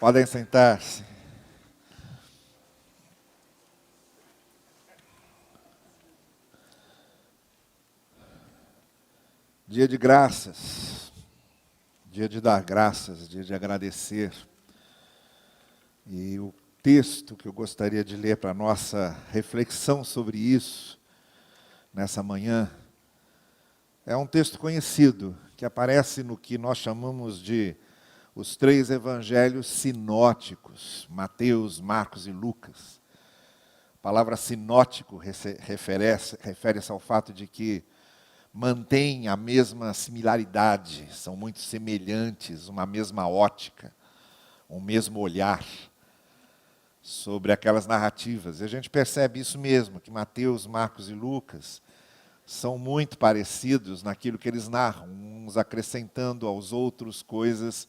Podem sentar-se. Dia de graças, dia de dar graças, dia de agradecer. E o texto que eu gostaria de ler para a nossa reflexão sobre isso, nessa manhã, é um texto conhecido, que aparece no que nós chamamos de os 3 evangelhos sinóticos, Mateus, Marcos e Lucas. A palavra sinótico refere-se ao fato de que mantém a mesma similaridade, são muito semelhantes, uma mesma ótica, um mesmo olhar sobre aquelas narrativas. E a gente percebe isso mesmo, que Mateus, Marcos e Lucas são muito parecidos naquilo que eles narram, uns acrescentando aos outros coisas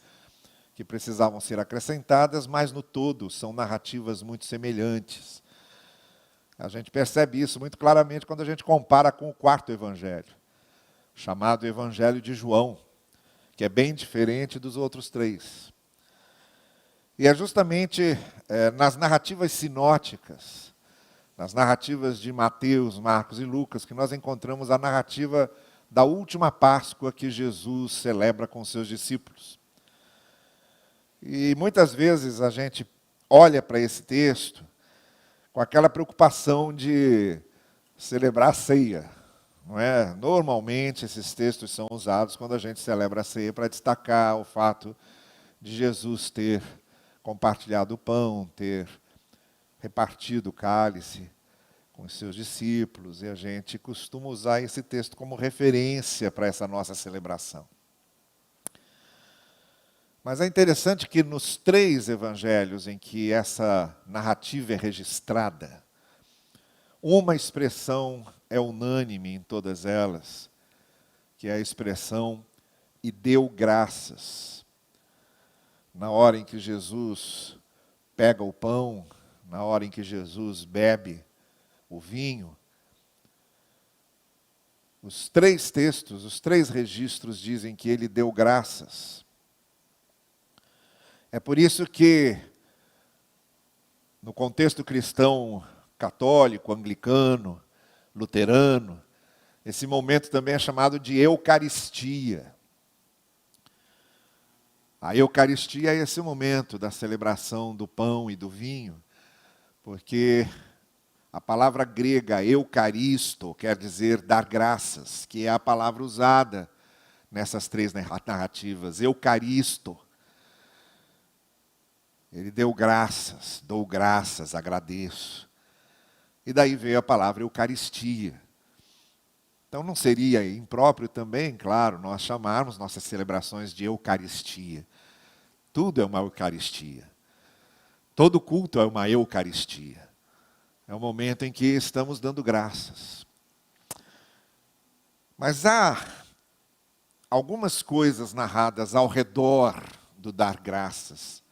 que precisavam ser acrescentadas, mas no todo são narrativas muito semelhantes. A gente percebe isso muito claramente quando a gente compara com o 4º evangelho, chamado Evangelho de João, que é bem diferente dos outros 3. E é justamente nas narrativas sinóticas, nas narrativas de Mateus, Marcos e Lucas, que nós encontramos a narrativa da última Páscoa que Jesus celebra com seus discípulos. E muitas vezes a gente olha para esse texto com aquela preocupação de celebrar a ceia. Não é? Normalmente esses textos são usados quando a gente celebra a ceia para destacar o fato de Jesus ter compartilhado o pão, ter repartido o cálice com os seus discípulos, e a gente costuma usar esse texto como referência para essa nossa celebração. Mas é interessante que nos 3 evangelhos em que essa narrativa é registrada, uma expressão é unânime em todas elas, que é a expressão "e deu graças". Na hora em que Jesus pega o pão, na hora em que Jesus bebe o vinho, os 3 textos, os 3 registros dizem que ele deu graças. É por isso que, no contexto cristão católico, anglicano, luterano, esse momento também é chamado de Eucaristia. A Eucaristia é esse momento da celebração do pão e do vinho, porque a palavra grega Eucaristo quer dizer dar graças, que é a palavra usada nessas 3 narrativas. Eucaristo. Ele deu graças, dou graças, agradeço. E daí veio a palavra Eucaristia. Então não seria impróprio também, claro, nós chamarmos nossas celebrações de Eucaristia. Tudo é uma Eucaristia. Todo culto é uma Eucaristia. É um momento em que estamos dando graças. Mas há algumas coisas narradas ao redor do dar graças,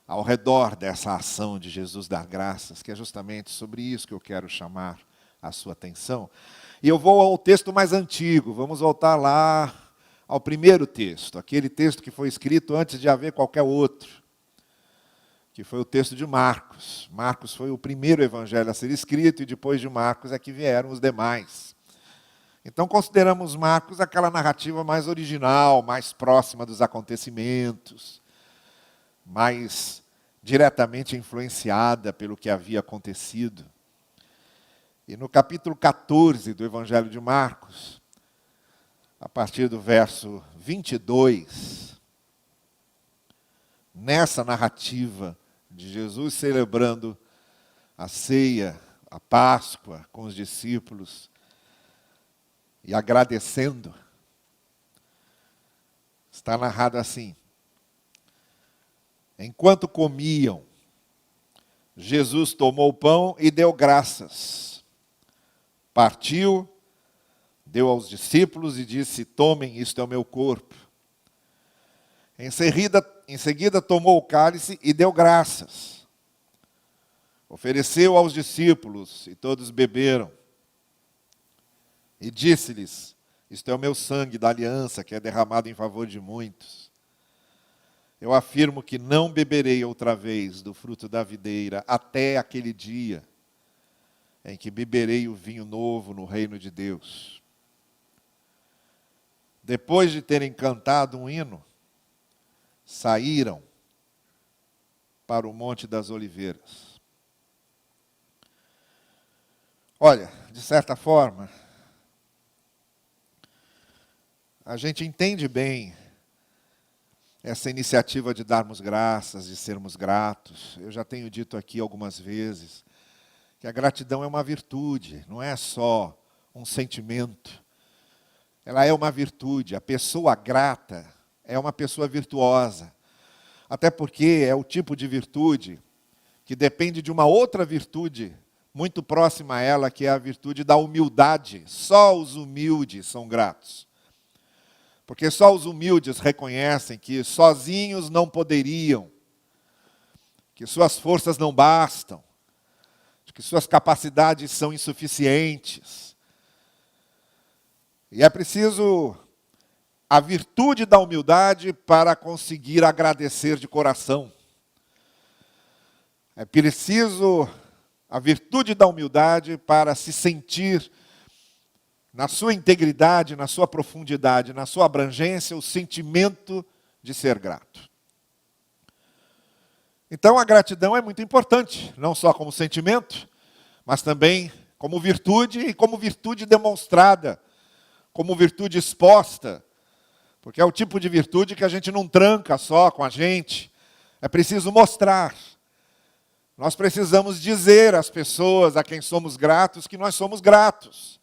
ao redor dessa ação de Jesus dar graças, que é justamente sobre isso que eu quero chamar a sua atenção. E eu vou ao texto mais antigo, vamos voltar lá ao primeiro texto, aquele texto que foi escrito antes de haver qualquer outro, que foi o texto de Marcos. Marcos foi o primeiro evangelho a ser escrito, e depois de Marcos é que vieram os demais. Então consideramos Marcos aquela narrativa mais original, mais próxima dos acontecimentos, mais diretamente influenciada pelo que havia acontecido. E no capítulo 14 do Evangelho de Marcos, a partir do verso 22, nessa narrativa de Jesus celebrando a ceia, a Páscoa com os discípulos e agradecendo, está narrado assim: enquanto comiam, Jesus tomou o pão e deu graças. Partiu, deu aos discípulos e disse: tomem, isto é o meu corpo. Em seguida tomou o cálice e deu graças. Ofereceu aos discípulos e todos beberam. E disse-lhes: isto é o meu sangue da aliança que é derramado em favor de muitos. Eu afirmo que não beberei outra vez do fruto da videira até aquele dia em que beberei o vinho novo no reino de Deus. Depois de terem cantado um hino, saíram para o Monte das Oliveiras. Olha, de certa forma, a gente entende bem essa iniciativa de darmos graças, de sermos gratos. Eu já tenho dito aqui algumas vezes que a gratidão é uma virtude, não é só um sentimento. Ela é uma virtude. A pessoa grata é uma pessoa virtuosa. Até porque é o tipo de virtude que depende de uma outra virtude muito próxima a ela, que é a virtude da humildade. Só os humildes são gratos. Porque só os humildes reconhecem que sozinhos não poderiam, que suas forças não bastam, que suas capacidades são insuficientes. E é preciso a virtude da humildade para conseguir agradecer de coração. É preciso a virtude da humildade para se sentir na sua integridade, na sua profundidade, na sua abrangência, o sentimento de ser grato. Então a gratidão é muito importante, não só como sentimento, mas também como virtude e como virtude demonstrada, como virtude exposta, porque é o tipo de virtude que a gente não tranca só com a gente, é preciso mostrar. Nós precisamos dizer às pessoas a quem somos gratos que nós somos gratos.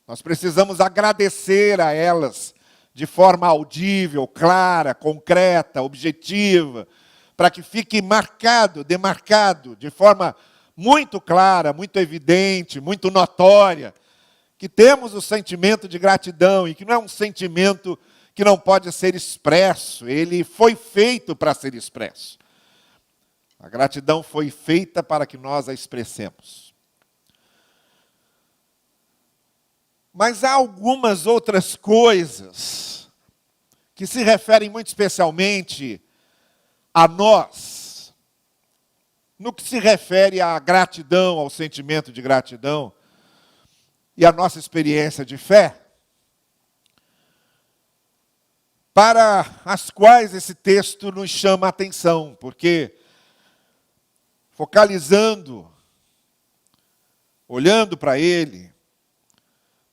Nós precisamos agradecer a elas de forma audível, clara, concreta, objetiva, para que fique marcado, demarcado, de forma muito clara, muito evidente, muito notória, que temos o sentimento de gratidão e que não é um sentimento que não pode ser expresso, ele foi feito para ser expresso. A gratidão foi feita para que nós a expressemos. Mas há algumas outras coisas que se referem muito especialmente a nós, no que se refere à gratidão, ao sentimento de gratidão e à nossa experiência de fé, para as quais esse texto nos chama a atenção, porque focalizando, olhando para ele,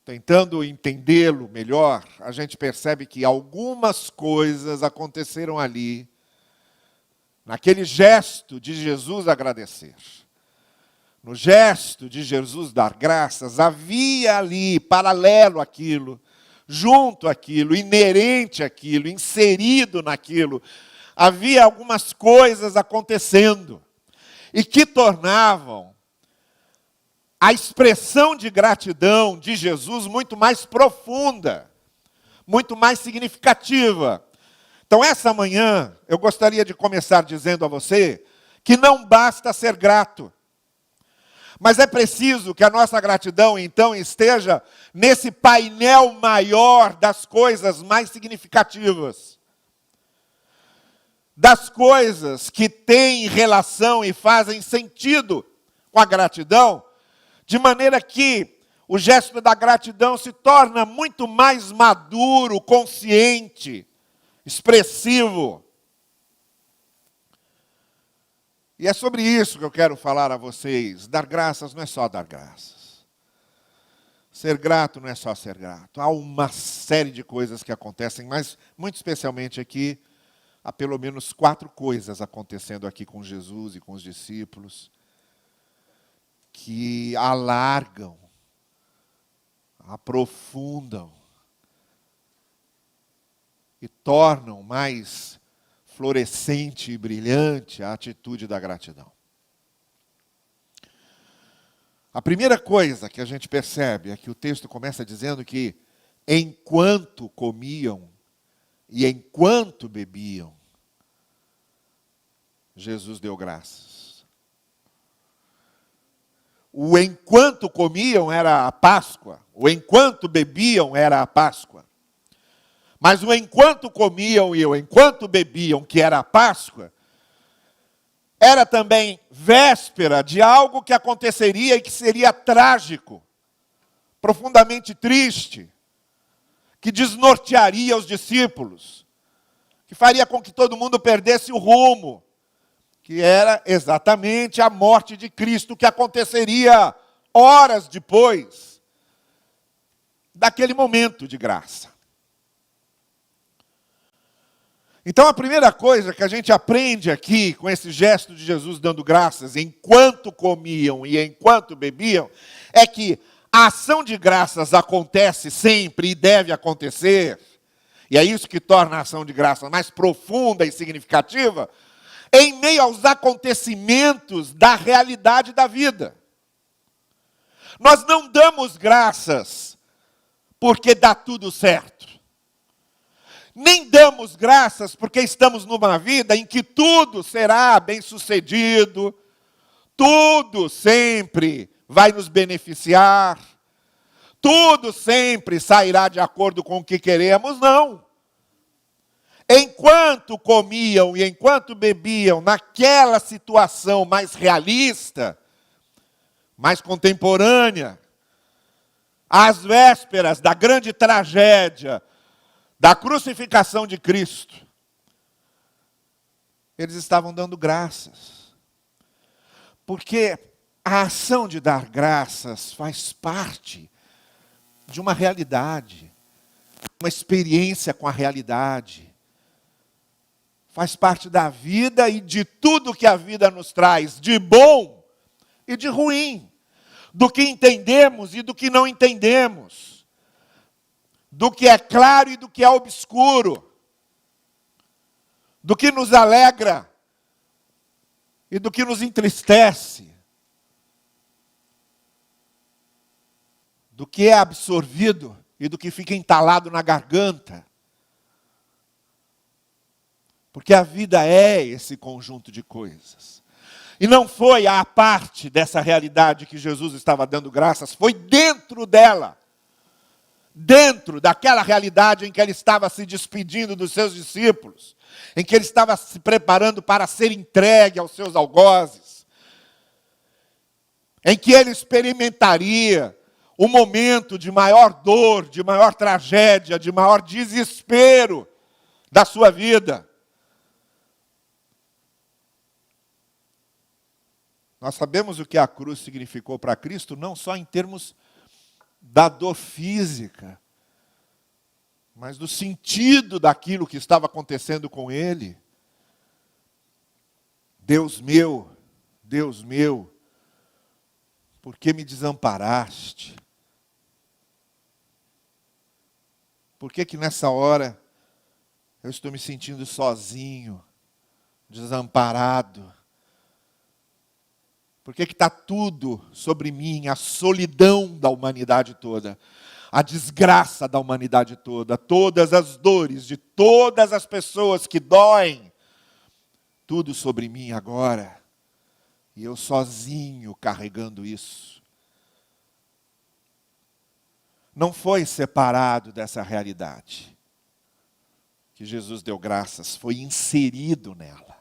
tentando entendê-lo melhor, a gente percebe que algumas coisas aconteceram ali, naquele gesto de Jesus agradecer. No gesto de Jesus dar graças, havia ali, paralelo àquilo, junto àquilo, inerente àquilo, inserido naquilo, havia algumas coisas acontecendo e que tornavam a expressão de gratidão de Jesus muito mais profunda, muito mais significativa. Então, essa manhã, eu gostaria de começar dizendo a você que não basta ser grato, mas é preciso que a nossa gratidão, então, esteja nesse painel maior das coisas mais significativas, das coisas que têm relação e fazem sentido com a gratidão, de maneira que o gesto da gratidão se torna muito mais maduro, consciente, expressivo. E é sobre isso que eu quero falar a vocês. Dar graças não é só dar graças. Ser grato não é só ser grato. Há uma série de coisas que acontecem, mas muito especialmente aqui, há pelo menos 4 coisas acontecendo aqui com Jesus e com os discípulos, que alargam, aprofundam e tornam mais florescente e brilhante a atitude da gratidão. A primeira coisa que a gente percebe é que o texto começa dizendo que enquanto comiam e enquanto bebiam, Jesus deu graças. O enquanto comiam era a Páscoa, o enquanto bebiam era a Páscoa. Mas o enquanto comiam e o enquanto bebiam, que era a Páscoa, era também véspera de algo que aconteceria e que seria trágico, profundamente triste, que desnortearia os discípulos, que faria com que todo mundo perdesse o rumo, que era exatamente a morte de Cristo, que aconteceria horas depois daquele momento de graça. Então a primeira coisa que a gente aprende aqui com esse gesto de Jesus dando graças enquanto comiam e enquanto bebiam, é que a ação de graças acontece sempre e deve acontecer, e é isso que torna a ação de graças mais profunda e significativa, em meio aos acontecimentos da realidade da vida. Nós não damos graças porque dá tudo certo. Nem damos graças porque estamos numa vida em que tudo será bem-sucedido, tudo sempre vai nos beneficiar, tudo sempre sairá de acordo com o que queremos, não. Enquanto comiam e enquanto bebiam, naquela situação mais realista, mais contemporânea, às vésperas da grande tragédia da crucificação de Cristo, eles estavam dando graças. Porque a ação de dar graças faz parte de uma realidade, uma experiência com a realidade. Faz parte da vida e de tudo que a vida nos traz, de bom e de ruim, do que entendemos e do que não entendemos, do que é claro e do que é obscuro, do que nos alegra e do que nos entristece, do que é absorvido e do que fica entalado na garganta. Porque a vida é esse conjunto de coisas. E não foi à parte dessa realidade que Jesus estava dando graças, foi dentro dela. Dentro daquela realidade em que ele estava se despedindo dos seus discípulos, em que ele estava se preparando para ser entregue aos seus algozes, em que ele experimentaria o momento de maior dor, de maior tragédia, de maior desespero da sua vida. Nós sabemos o que a cruz significou para Cristo, não só em termos da dor física, mas do sentido daquilo que estava acontecendo com ele. Deus meu, por que me desamparaste? Por que nessa hora eu estou me sentindo sozinho, desamparado? Por que está tudo sobre mim, a solidão da humanidade toda, a desgraça da humanidade toda, todas as dores de todas as pessoas que doem, tudo sobre mim agora, e eu sozinho carregando isso? Não foi separado dessa realidade que Jesus deu graças, foi inserido nela.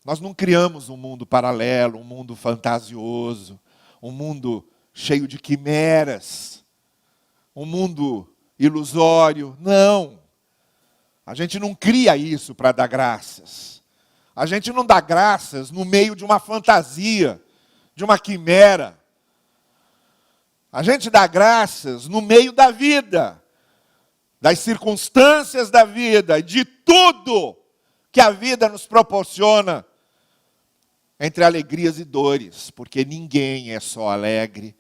Nós não criamos um mundo paralelo, um mundo fantasioso, um mundo cheio de quimeras, um mundo ilusório. Não. A gente não cria isso para dar graças. A gente não dá graças no meio de uma fantasia, de uma quimera. A gente dá graças no meio da vida, das circunstâncias da vida, de tudo que a vida nos proporciona, entre alegrias e dores, porque ninguém é só alegre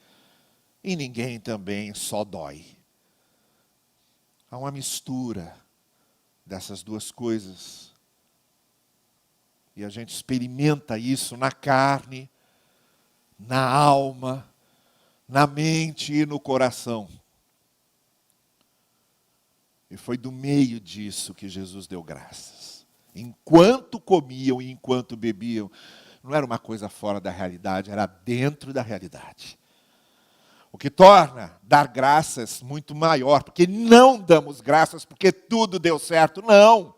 e ninguém também só dói. Há uma mistura dessas duas coisas. E a gente experimenta isso na carne, na alma, na mente e no coração. E foi do meio disso que Jesus deu graças. Enquanto comiam e enquanto bebiam, não era uma coisa fora da realidade, era dentro da realidade. O que torna dar graças muito maior, porque não damos graças porque tudo deu certo, não.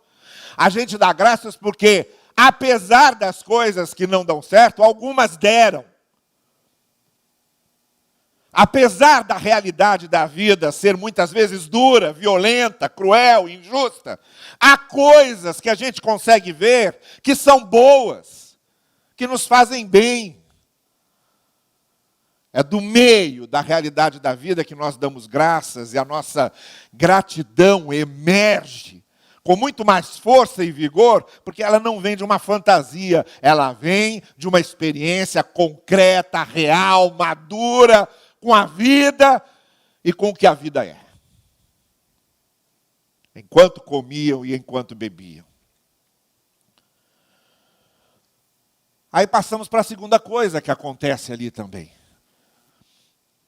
A gente dá graças porque, apesar das coisas que não dão certo, algumas deram. Apesar da realidade da vida ser muitas vezes dura, violenta, cruel, injusta, há coisas que a gente consegue ver que são boas, que nos fazem bem. É do meio da realidade da vida que nós damos graças e a nossa gratidão emerge com muito mais força e vigor, porque ela não vem de uma fantasia, ela vem de uma experiência concreta, real, madura, com a vida e com o que a vida é. Enquanto comiam e enquanto bebiam. Aí passamos para a segunda coisa que acontece ali também.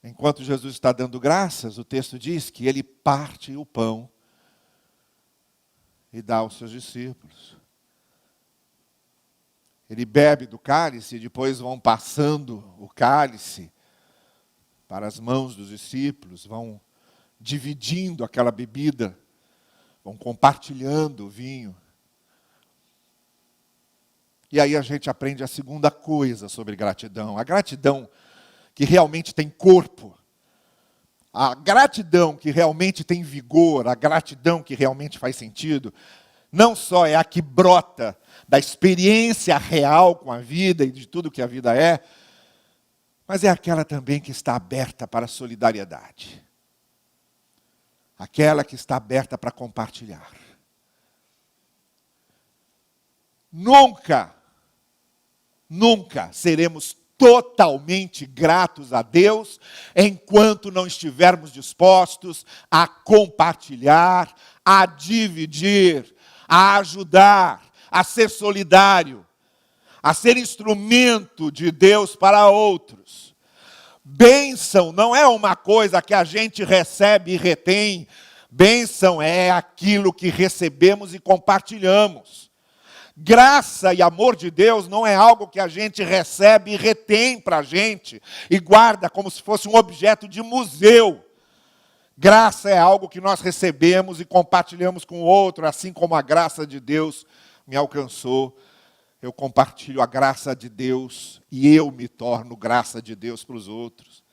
Enquanto Jesus está dando graças, o texto diz que ele parte o pão e dá aos seus discípulos. Ele bebe do cálice e depois vão passando o cálice para as mãos dos discípulos, vão dividindo aquela bebida, vão compartilhando o vinho. E aí a gente aprende a segunda coisa sobre gratidão. A gratidão que realmente tem corpo, a gratidão que realmente tem vigor, a gratidão que realmente faz sentido, não só é a que brota da experiência real com a vida e de tudo que a vida é, mas é aquela também que está aberta para a solidariedade. Aquela que está aberta para compartilhar. Nunca seremos totalmente gratos a Deus enquanto não estivermos dispostos a compartilhar, a dividir, a ajudar, a ser solidário, a ser instrumento de Deus para outros. Bênção não é uma coisa que a gente recebe e retém. Bênção é aquilo que recebemos e compartilhamos. Graça e amor de Deus não é algo que a gente recebe e retém para a gente e guarda como se fosse um objeto de museu. Graça é algo que nós recebemos e compartilhamos com o outro, assim como a graça de Deus me alcançou. Eu compartilho a graça de Deus e eu me torno graça de Deus para os outros.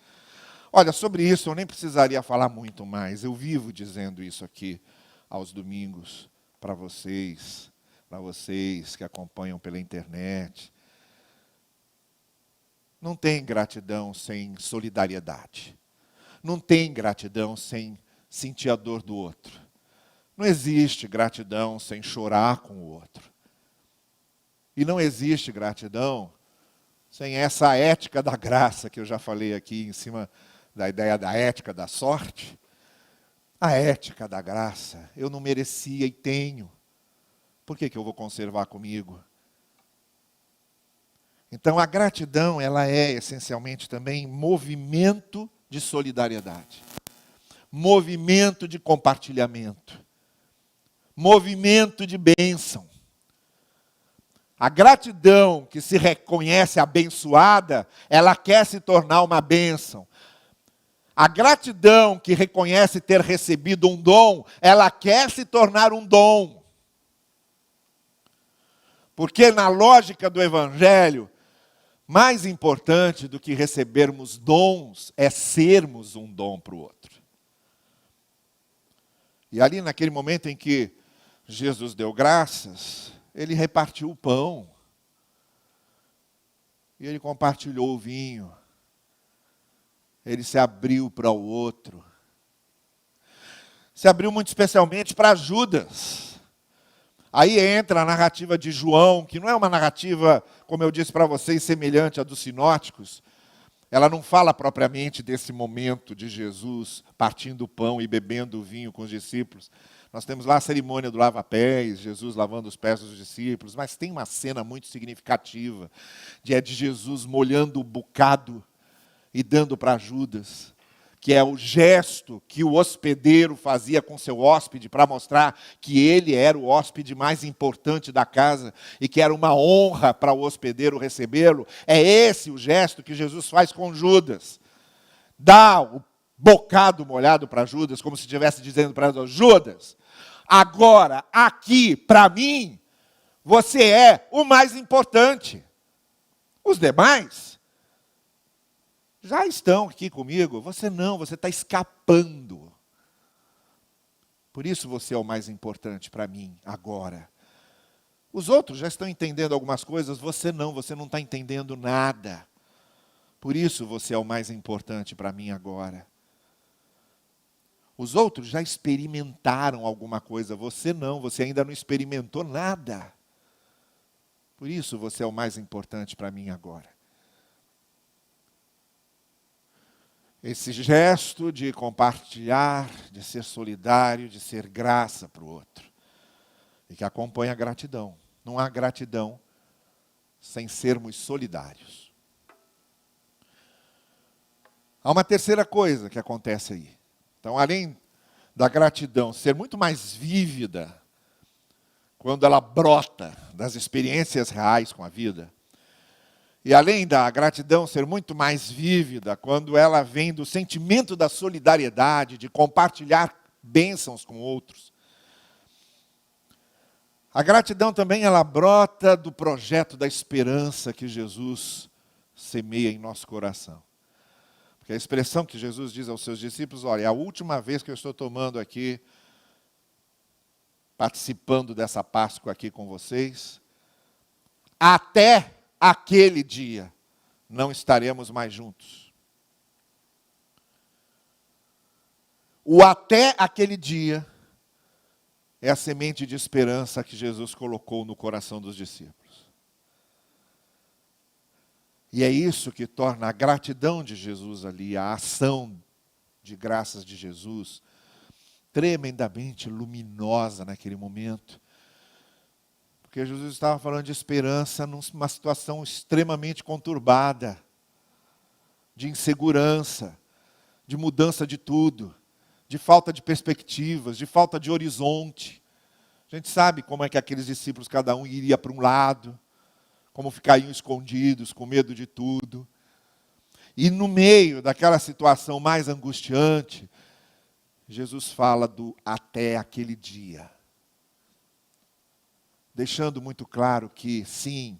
Olha, sobre isso eu nem precisaria falar muito mais. Eu vivo dizendo isso aqui aos domingos para vocês que acompanham pela internet. Não tem gratidão sem solidariedade. Não tem gratidão sem sentir a dor do outro. Não existe gratidão sem chorar com o outro. E não existe gratidão sem essa ética da graça que eu já falei aqui em cima da ideia da ética da sorte. A ética da graça, eu não merecia e tenho. Por que eu vou conservar comigo? Então a gratidão, ela é essencialmente também movimento de solidariedade. Movimento de compartilhamento. Movimento de bênção. A gratidão que se reconhece abençoada, ela quer se tornar uma bênção. A gratidão que reconhece ter recebido um dom, ela quer se tornar um dom. Porque na lógica do Evangelho, mais importante do que recebermos dons é sermos um dom para o outro. E ali naquele momento em que Jesus deu graças, ele repartiu o pão. E ele compartilhou o vinho. Ele se abriu para o outro. Se abriu muito especialmente para Judas. Aí entra a narrativa de João, que não é uma narrativa, como eu disse para vocês, semelhante à dos sinóticos. Ela não fala propriamente desse momento de Jesus partindo o pão e bebendo o vinho com os discípulos. Nós temos lá a cerimônia do lava-pés, Jesus lavando os pés dos discípulos, mas tem uma cena muito significativa, de Jesus molhando o bocado e dando para Judas, que é o gesto que o hospedeiro fazia com seu hóspede para mostrar que ele era o hóspede mais importante da casa e que era uma honra para o hospedeiro recebê-lo. É esse o gesto que Jesus faz com Judas. dá o bocado molhado para Judas, como se estivesse dizendo para Judas, agora, aqui, para mim, você é o mais importante. Os demais já estão aqui comigo, você não, você está escapando. Por isso você é o mais importante para mim agora. Os outros já estão entendendo algumas coisas, você não está entendendo nada. Por isso você é o mais importante para mim agora. Os outros já experimentaram alguma coisa, você não, você ainda não experimentou nada. Por isso você é o mais importante para mim agora. Esse gesto de compartilhar, de ser solidário, de ser graça para o outro. E que acompanha a gratidão. Não há gratidão sem sermos solidários. Há uma terceira coisa que acontece aí. Então, além da gratidão ser muito mais vívida, quando ela brota das experiências reais com a vida, e além da gratidão ser muito mais vívida, quando ela vem do sentimento da solidariedade, de compartilhar bênçãos com outros, a gratidão também ela brota do projeto da esperança que Jesus semeia em nosso coração. Porque a expressão que Jesus diz aos seus discípulos, olha, é a última vez que eu estou tomando aqui, participando dessa Páscoa aqui com vocês, até aquele dia não estaremos mais juntos. O até aquele dia é a semente de esperança que Jesus colocou no coração dos discípulos. E é isso que torna a gratidão de Jesus ali, a ação de graças de Jesus, tremendamente luminosa naquele momento. Porque Jesus estava falando de esperança numa situação extremamente conturbada, de insegurança, de mudança de tudo, de falta de perspectivas, de falta de horizonte. A gente sabe como é que aqueles discípulos, cada um iria para um lado, como ficariam escondidos, com medo de tudo. E no meio daquela situação mais angustiante, Jesus fala do até aquele dia. Deixando muito claro que, sim,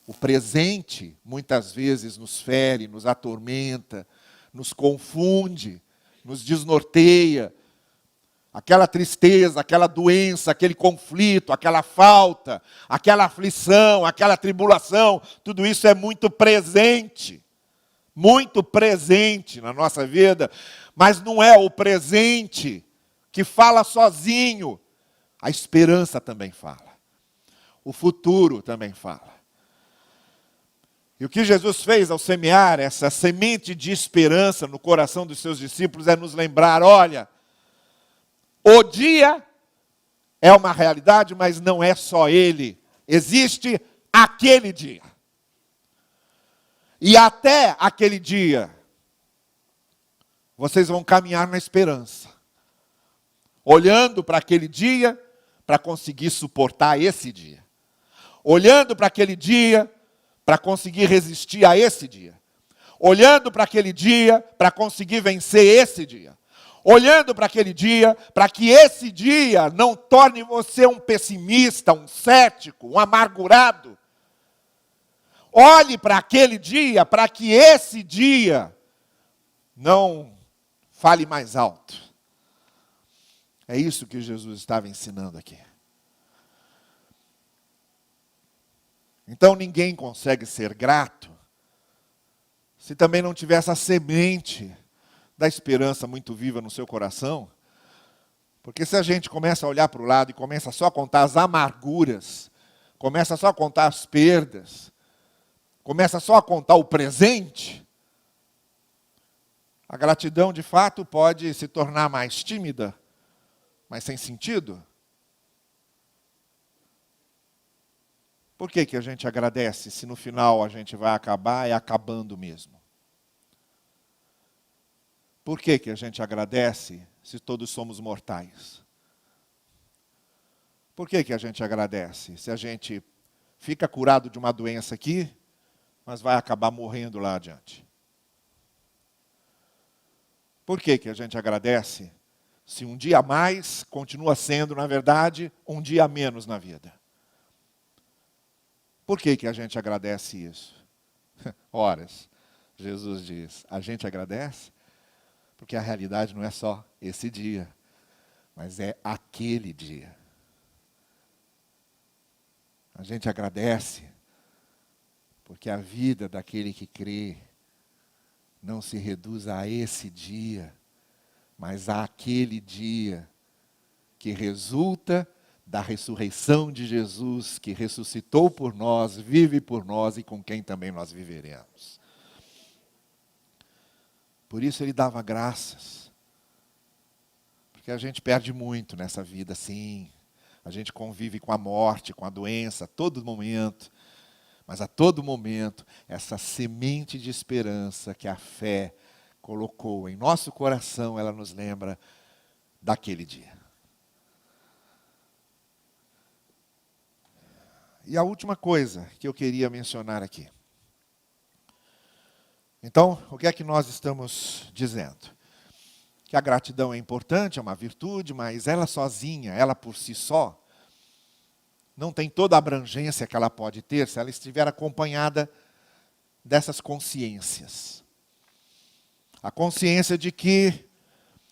o presente muitas vezes nos fere, nos atormenta, nos confunde, nos desnorteia. Aquela tristeza, aquela doença, aquele conflito, aquela falta, aquela aflição, aquela tribulação, tudo isso é muito presente na nossa vida, mas não é o presente que fala sozinho. A esperança também fala. O futuro também fala. E o que Jesus fez ao semear essa semente de esperança no coração dos seus discípulos é nos lembrar, olha, o dia é uma realidade, mas não é só ele. Existe aquele dia. E até aquele dia, vocês vão caminhar na esperança. Olhando para aquele dia, para conseguir suportar esse dia. Olhando para aquele dia, para conseguir resistir a esse dia. Olhando para aquele dia, para conseguir vencer esse dia. Olhando para aquele dia, para que esse dia não torne você um pessimista, um cético, um amargurado. Olhe para aquele dia, para que esse dia não fale mais alto. É isso que Jesus estava ensinando aqui. Então ninguém consegue ser grato se também não tiver essa semente da esperança muito viva no seu coração. Porque se a gente começa a olhar para o lado e começa só a contar as amarguras, começa só a contar as perdas, começa só a contar o presente, a gratidão de fato pode se tornar mais tímida, mais sem sentido. Por que a gente agradece se no final a gente vai acabar acabando mesmo? Por que a gente agradece se todos somos mortais? Por que a gente agradece se a gente fica curado de uma doença aqui, mas vai acabar morrendo lá adiante? Por que que a gente agradece se um dia a mais continua sendo, na verdade, um dia a menos na vida? Por que que a gente agradece isso? Horas, Jesus diz, a gente agradece porque a realidade não é só esse dia, mas é aquele dia. A gente agradece porque a vida daquele que crê não se reduz a esse dia, mas àquele dia que resulta da ressurreição de Jesus, que ressuscitou por nós, vive por nós e com quem também nós viveremos. Por isso ele dava graças, porque a gente perde muito nessa vida, sim. A gente convive com a morte, com a doença, a todo momento. Mas a todo momento, essa semente de esperança que a fé colocou em nosso coração, ela nos lembra daquele dia. E a última coisa que eu queria mencionar aqui. Então, o que é que nós estamos dizendo? Que a gratidão é importante, é uma virtude, mas ela sozinha, ela por si só, não tem toda a abrangência que ela pode ter se ela estiver acompanhada dessas consciências. A consciência de que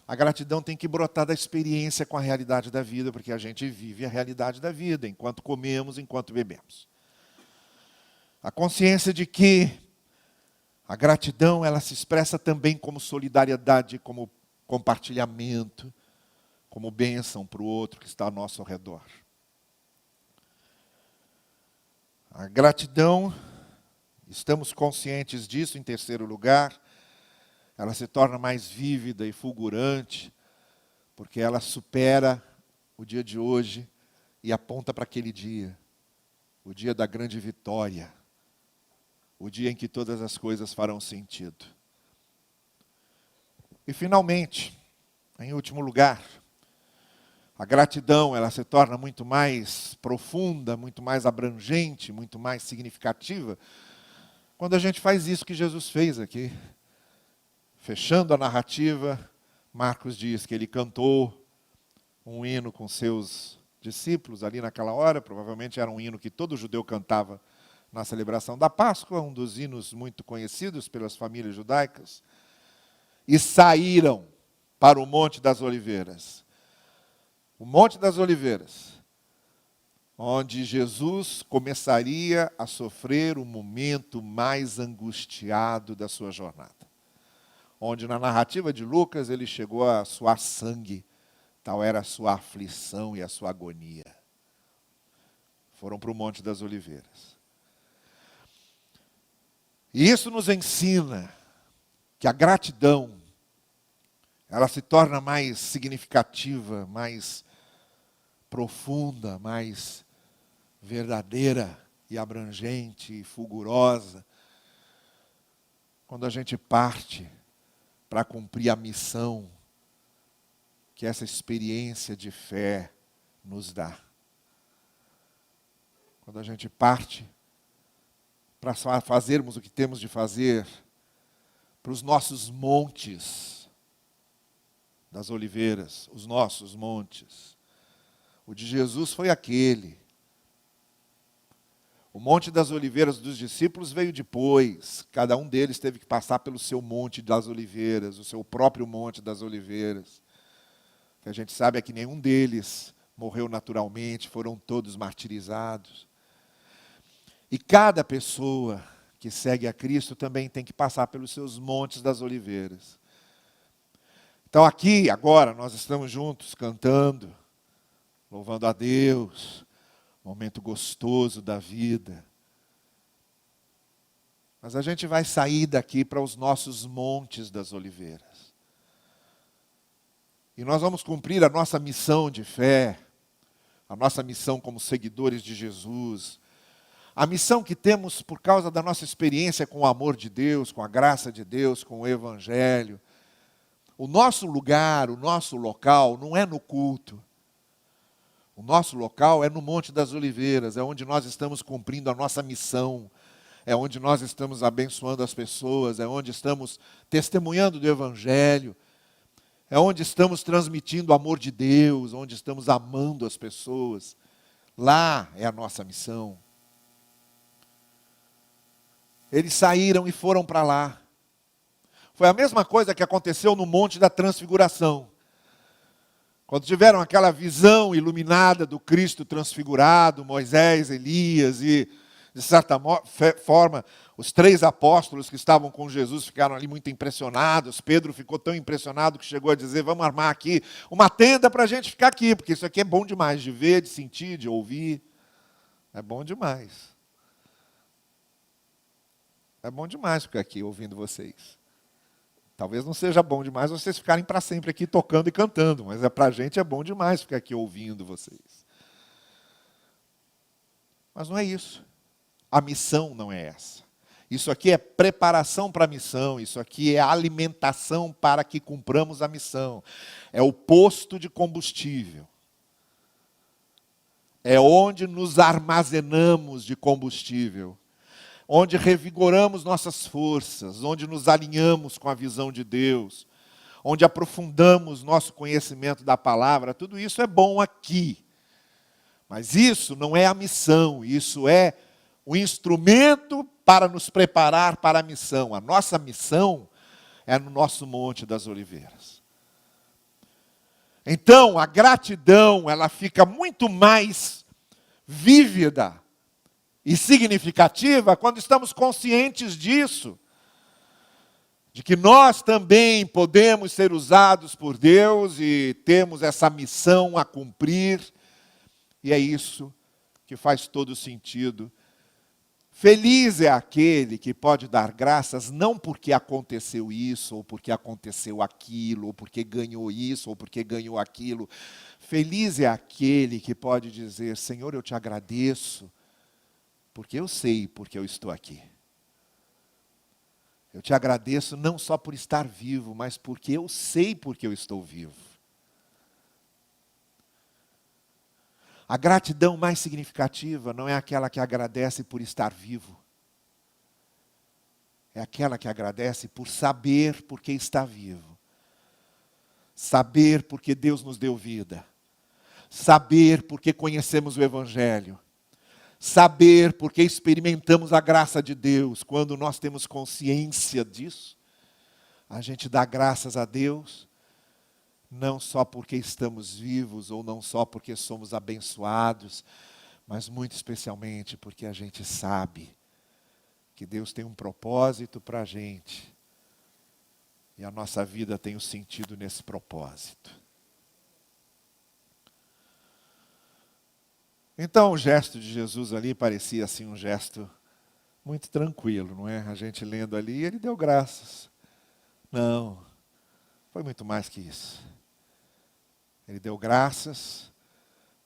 a gratidão tem que brotar da experiência com a realidade da vida, porque a gente vive a realidade da vida, enquanto comemos, enquanto bebemos. A consciência de que a gratidão ela se expressa também como solidariedade, como compartilhamento, como bênção para o outro que está ao nosso redor. A gratidão, estamos conscientes disso, em terceiro lugar, ela se torna mais vívida e fulgurante, porque ela supera o dia de hoje e aponta para aquele dia, o dia da grande vitória, o dia em que todas as coisas farão sentido. E finalmente, em último lugar, a gratidão ela se torna muito mais profunda, muito mais abrangente, muito mais significativa, quando a gente faz isso que Jesus fez aqui. Fechando a narrativa, Marcos diz que ele cantou um hino com seus discípulos ali naquela hora, provavelmente era um hino que todo judeu cantava na celebração da Páscoa, um dos hinos muito conhecidos pelas famílias judaicas, e saíram para o Monte das Oliveiras. O Monte das Oliveiras, onde Jesus começaria a sofrer o momento mais angustiado da sua jornada. Onde na narrativa de Lucas ele chegou a suar sangue, tal era a sua aflição e a sua agonia. Foram para o Monte das Oliveiras. E isso nos ensina que a gratidão, ela se torna mais significativa, mais profunda, mais verdadeira e abrangente e fulgurosa, quando a gente parte para cumprir a missão que essa experiência de fé nos dá. Quando a gente parte para fazermos o que temos de fazer, para os nossos montes das oliveiras, os nossos montes. O de Jesus foi aquele. O Monte das Oliveiras dos discípulos veio depois. Cada um deles teve que passar pelo seu Monte das Oliveiras, o seu próprio Monte das Oliveiras. O que a gente sabe é que nenhum deles morreu naturalmente, foram todos martirizados. E cada pessoa que segue a Cristo também tem que passar pelos seus Montes das Oliveiras. Então aqui, agora, nós estamos juntos cantando, louvando a Deus, momento gostoso da vida. Mas a gente vai sair daqui para os nossos Montes das Oliveiras. E nós vamos cumprir a nossa missão de fé, a nossa missão como seguidores de Jesus, a missão que temos por causa da nossa experiência com o amor de Deus, com a graça de Deus, com o Evangelho. O nosso lugar, o nosso local não é no culto. O nosso local é no Monte das Oliveiras, é onde nós estamos cumprindo a nossa missão, é onde nós estamos abençoando as pessoas, é onde estamos testemunhando do Evangelho, é onde estamos transmitindo o amor de Deus, onde estamos amando as pessoas. Lá é a nossa missão. Eles saíram e foram para lá. Foi a mesma coisa que aconteceu no Monte da Transfiguração. Quando tiveram aquela visão iluminada do Cristo transfigurado, Moisés, Elias e, de certa forma, os 3 apóstolos que estavam com Jesus ficaram ali muito impressionados. Pedro ficou tão impressionado que chegou a dizer: vamos armar aqui uma tenda para a gente ficar aqui, porque isso aqui é bom demais de ver, de sentir, de ouvir. É bom demais. É bom demais ficar aqui ouvindo vocês. Talvez não seja bom demais vocês ficarem para sempre aqui tocando e cantando, mas para a gente é bom demais ficar aqui ouvindo vocês. Mas não é isso. A missão não é essa. Isso aqui é preparação para a missão, isso aqui é alimentação para que cumpramos a missão. É o posto de combustível. É onde nos armazenamos de combustível. Onde revigoramos nossas forças, onde nos alinhamos com a visão de Deus, onde aprofundamos nosso conhecimento da palavra. Tudo isso é bom aqui. Mas isso não é a missão, isso é o instrumento para nos preparar para a missão. A nossa missão é no nosso Monte das Oliveiras. Então, a gratidão, ela fica muito mais vívida e significativa quando estamos conscientes disso. De que nós também podemos ser usados por Deus e temos essa missão a cumprir. E é isso que faz todo sentido. Feliz é aquele que pode dar graças não porque aconteceu isso, ou porque aconteceu aquilo, ou porque ganhou isso, ou porque ganhou aquilo. Feliz é aquele que pode dizer: Senhor, eu te agradeço, porque eu sei porque eu estou aqui. Eu te agradeço não só por estar vivo, mas porque eu sei porque eu estou vivo. A gratidão mais significativa não é aquela que agradece por estar vivo. É aquela que agradece por saber porque está vivo. Saber porque Deus nos deu vida. Saber porque conhecemos o Evangelho. Saber porque experimentamos a graça de Deus. Quando nós temos consciência disso, a gente dá graças a Deus, não só porque estamos vivos, ou não só porque somos abençoados, mas muito especialmente porque a gente sabe que Deus tem um propósito para a gente, e a nossa vida tem um sentido nesse propósito. Então o gesto de Jesus ali parecia assim um gesto muito tranquilo, não é? A gente lendo ali, ele deu graças. Não, foi muito mais que isso. Ele deu graças,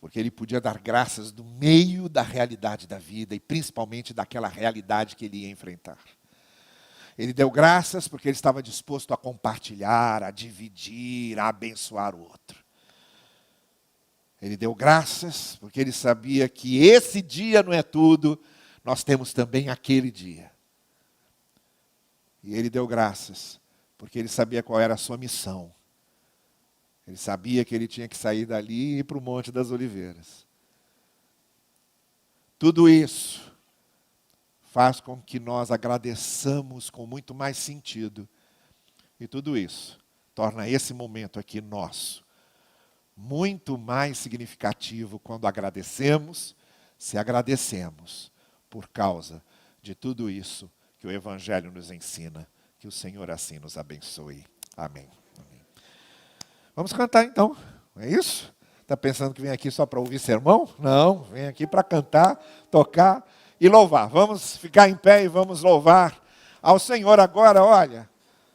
porque ele podia dar graças do meio da realidade da vida, e principalmente daquela realidade que ele ia enfrentar. Ele deu graças porque ele estava disposto a compartilhar, a dividir, a abençoar o outro. Ele deu graças porque ele sabia que esse dia não é tudo, nós temos também aquele dia. E ele deu graças porque ele sabia qual era a sua missão. Ele sabia que ele tinha que sair dali e ir para o Monte das Oliveiras. Tudo isso faz com que nós agradeçamos com muito mais sentido. E tudo isso torna esse momento aqui nosso muito mais significativo quando agradecemos, se agradecemos por causa de tudo isso que o Evangelho nos ensina. Que o Senhor assim nos abençoe. Amém. Vamos cantar então, não é isso? Está pensando que vem aqui só para ouvir sermão? Não, vem aqui para cantar, tocar e louvar. Vamos ficar em pé e vamos louvar ao Senhor agora, olha.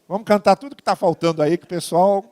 Vamos cantar tudo que está faltando aí, que o pessoal